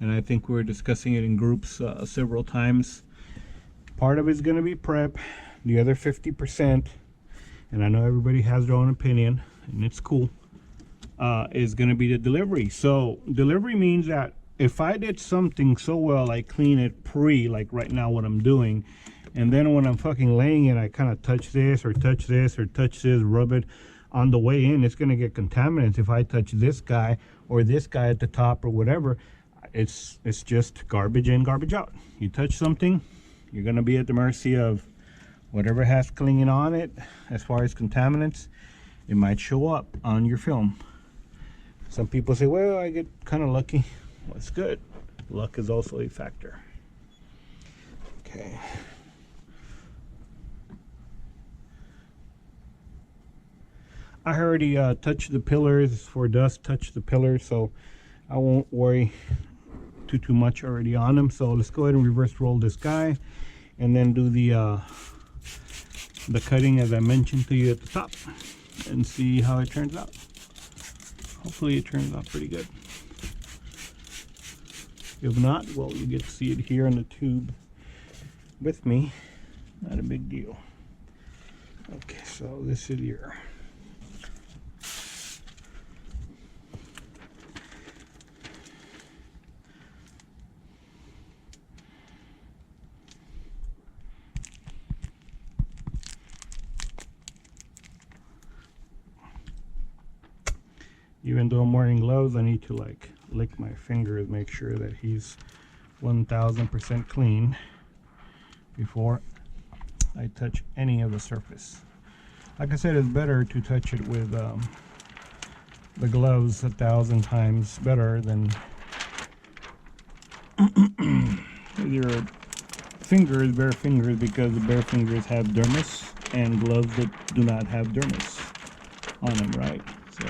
and I think we're discussing it in groups several times. Part of it's going to be prep, the other 50%, and I know everybody has their own opinion, and it's cool, is going to be the delivery. So delivery means that if I did something so well, I clean it like right now what I'm doing, and then when I'm fucking laying it, I kind of touch this or touch this or touch this, rub it on the way in, it's going to get contaminants. If I touch this guy or this guy at the top or whatever, it's just garbage in, garbage out. You touch something, you're going to be at the mercy of whatever has clinging on it. As far as contaminants, it might show up on your film. Some people say, well, I get kind of lucky. Well, it's good. Luck is also a factor. Okay. I already touched the pillars for dust, touched the pillars, so I won't worry too much already on them. So let's go ahead and reverse roll this guy, and then do the cutting as I mentioned to you at the top, and see how it turns out. Hopefully it turns out pretty good. If not, well, you get to see it here in the tube with me. Not a big deal. Okay, so this is your even though I'm wearing gloves, I need to like lick my fingers, make sure that he's 1000% clean before I touch any of the surface. Like I said, it's better to touch it with the gloves 1,000 times better than your fingers, bare fingers, because the bare fingers have dermis and gloves that do not have dermis on them, right? So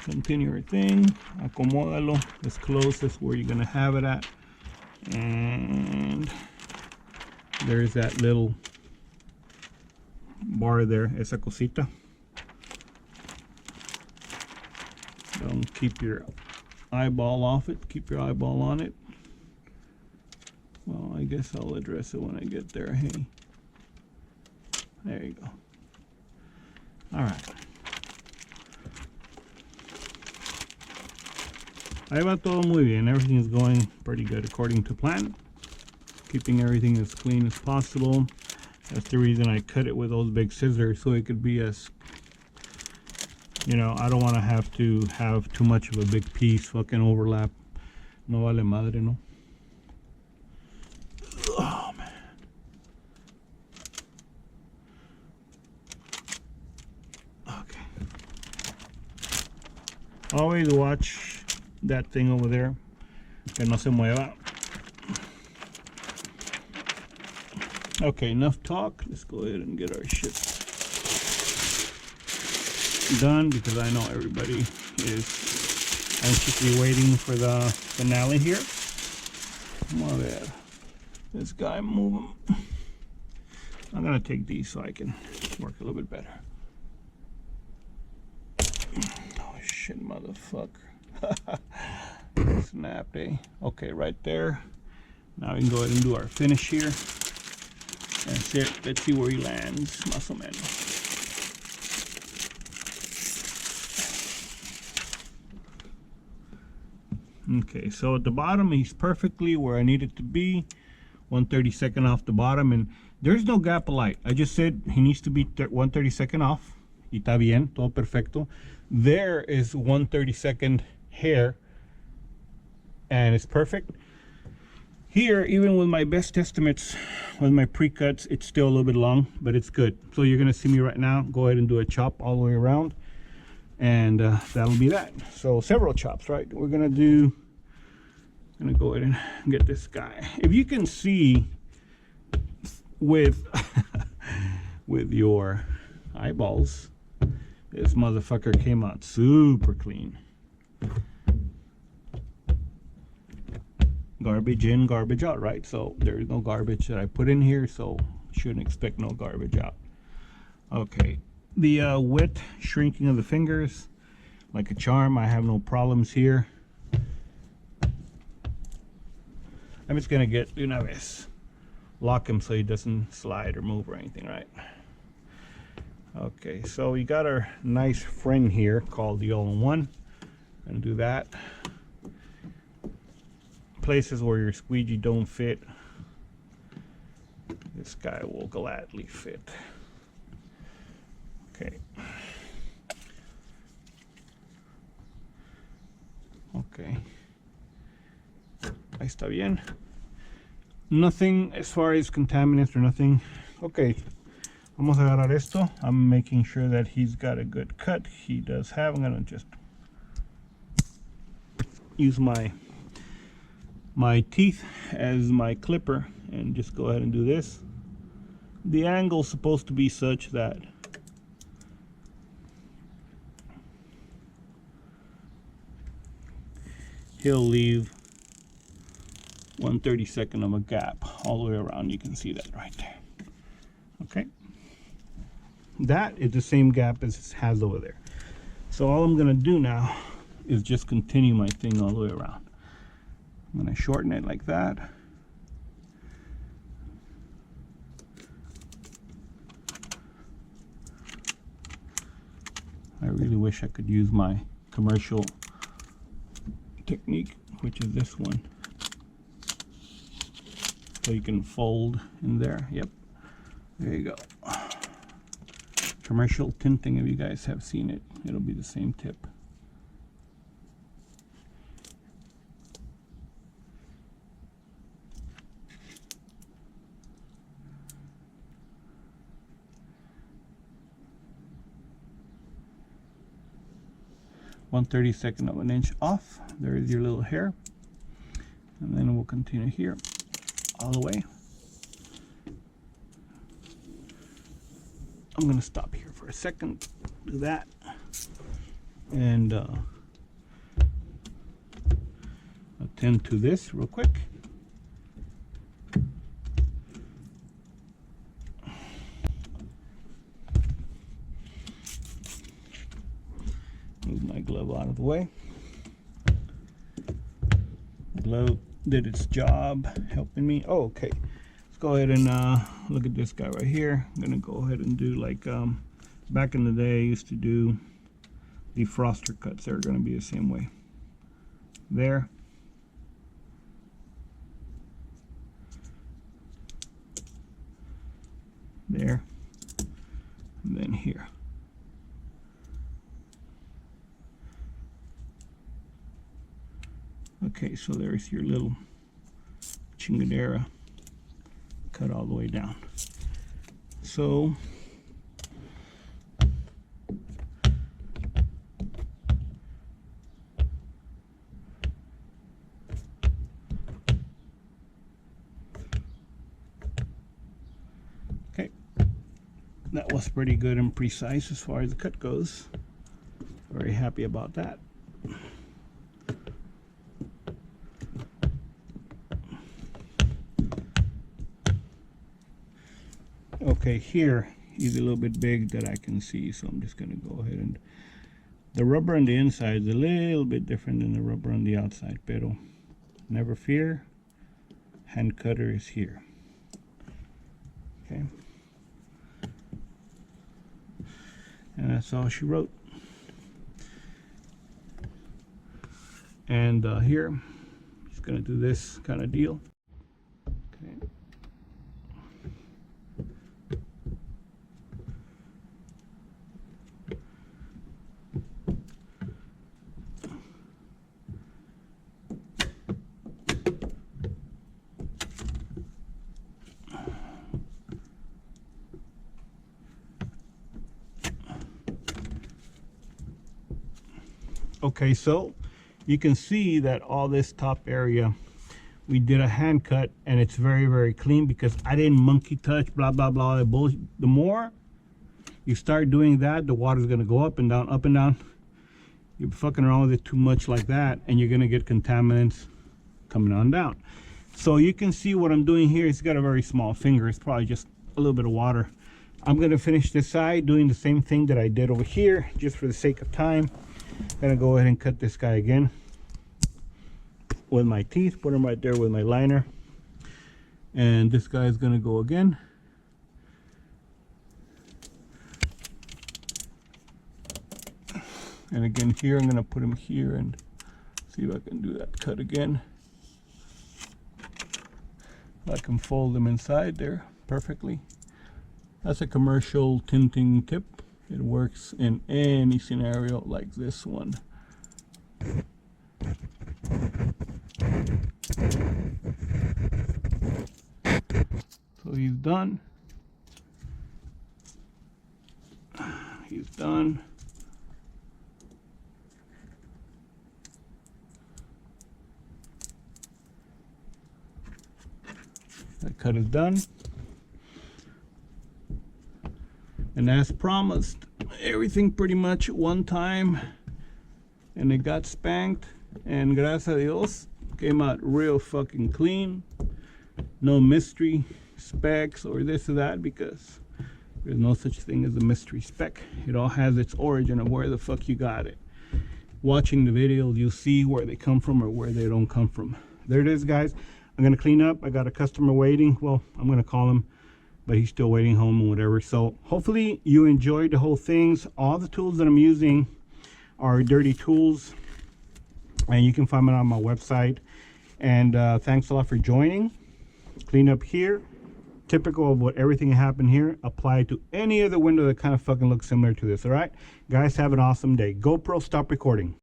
continue your thing, acomódalo as close as where you're gonna have it at, and there's that little bar there, esa cosita. Don't keep your eyeball off it, keep your eyeball on it. Well, I guess I'll address it when I get there. Hey, there you go. All right. Ahí va todo muy bien. Everything is going pretty good according to plan. Keeping everything as clean as possible. That's the reason I cut it with those big scissors, so it could be as, you know, I don't want to have too much of a big piece fucking overlap. No vale madre, no? Oh, man. Okay. Always watch that thing over there. Que no se mueva. Okay, enough talk. Let's go ahead and get our shit done, because I know everybody is anxiously waiting for the finale here. Come on there. This guy moving. I'm gonna take these so I can work a little bit better. Oh shit, motherfucker. Snapped, eh? Okay, right there. Now we can go ahead and do our finish here. That's it. Let's see where he lands, más o menos. Okay, so at the bottom, he's perfectly where I need it to be. 1/32 off the bottom, and there's no gap of light. I just said he needs to be 1/32 off. Y está bien, todo perfecto. There is 1/32 hair, and it's perfect. Here, even with my best estimates, with my pre-cuts, it's still a little bit long, but it's good. So you're gonna see me right now go ahead and do a chop all the way around, and that'll be that. So several chops, right? We're gonna do, I'm gonna go ahead and get this guy. If you can see with with your eyeballs, this motherfucker came out super clean. Garbage in, garbage out, right? So there's no garbage that I put in here, so shouldn't expect no garbage out. Okay, the wet shrinking of the fingers, like a charm. I have no problems here. I'm just gonna get una vez, lock him so he doesn't slide or move or anything, right? Okay, so we got our nice friend here called the all-in-one. Gonna do that. Places where your squeegee don't fit, this guy will gladly fit. Okay. Okay. Ahí está bien. Nothing as far as contaminants or nothing. Okay. Vamos a agarrar esto. I'm making sure that he's got a good cut. He does have. I'm gonna just use my teeth as my clipper and just go ahead and do this. The angle's supposed to be such that he'll leave 1/32 of a gap all the way around. You can see that right there. Okay, that is the same gap as it has over there. So all I'm gonna do now is just continue my thing all the way around. I'm going to shorten it like that. I really wish I could use my commercial technique, which is this one. So you can fold in there. Yep. There you go. Commercial tinting, if you guys have seen it, it'll be the same tip. One 1/32 of an inch off. There is your little hair, and then we'll continue here all the way. I'm gonna stop here for a second, do that, and attend to this real quick. Move my glove out of the way. The glove did its job helping me. Oh, okay. Let's go ahead and look at this guy right here. I'm gonna go ahead and do like back in the day I used to do defroster cuts. They're gonna be the same way. There. There. And then here. Okay, so there's your little chingadera cut all the way down. So was pretty good and precise as far as the cut goes. Very happy about that. Okay, here he's a little bit big that I can see, so I'm just going to go ahead and the rubber on the inside is a little bit different than the rubber on the outside, pero never fear, hand cutter is here. Okay, and that's all she wrote. And here just gonna do this kind of deal. Okay. Okay, so you can see that all this top area we did a hand cut, and it's very, very clean because I didn't monkey touch, blah blah blah, the bullshit. The more you start doing that, the water's gonna go up and down, up and down. You're fucking around with it too much like that, and you're gonna get contaminants coming on down. So you can see what I'm doing here. It's got a very small finger. It's probably just a little bit of water. I'm gonna finish this side doing the same thing that I did over here, just for the sake of time. Gonna go ahead and cut this guy again with my teeth, put him right there with my liner, and this guy is gonna go again. And again here, I'm gonna put him here and see if I can do that cut again. I can fold them inside there perfectly. That's a commercial tinting tip. It works in any scenario like this one. So he's done. He's done. That cut is done. And as promised, everything pretty much one time, and it got spanked, and gracias a Dios came out real fucking clean. No mystery specks or this or that, because there's no such thing as a mystery speck. It all has its origin of where the fuck you got it. Watching the videos, you'll see where they come from or where they don't come from. There it is, guys. I'm gonna clean up. I got a customer waiting. Well, I'm gonna call him, but he's still waiting home or whatever. So hopefully you enjoyed the whole things. All the tools that I'm using are dirty tools, and you can find them on my website. And thanks a lot for joining. Clean up here, typical of what everything happened here, apply to any other window that kind of fucking looks similar to this. All right, guys, have an awesome day. GoPro, stop recording.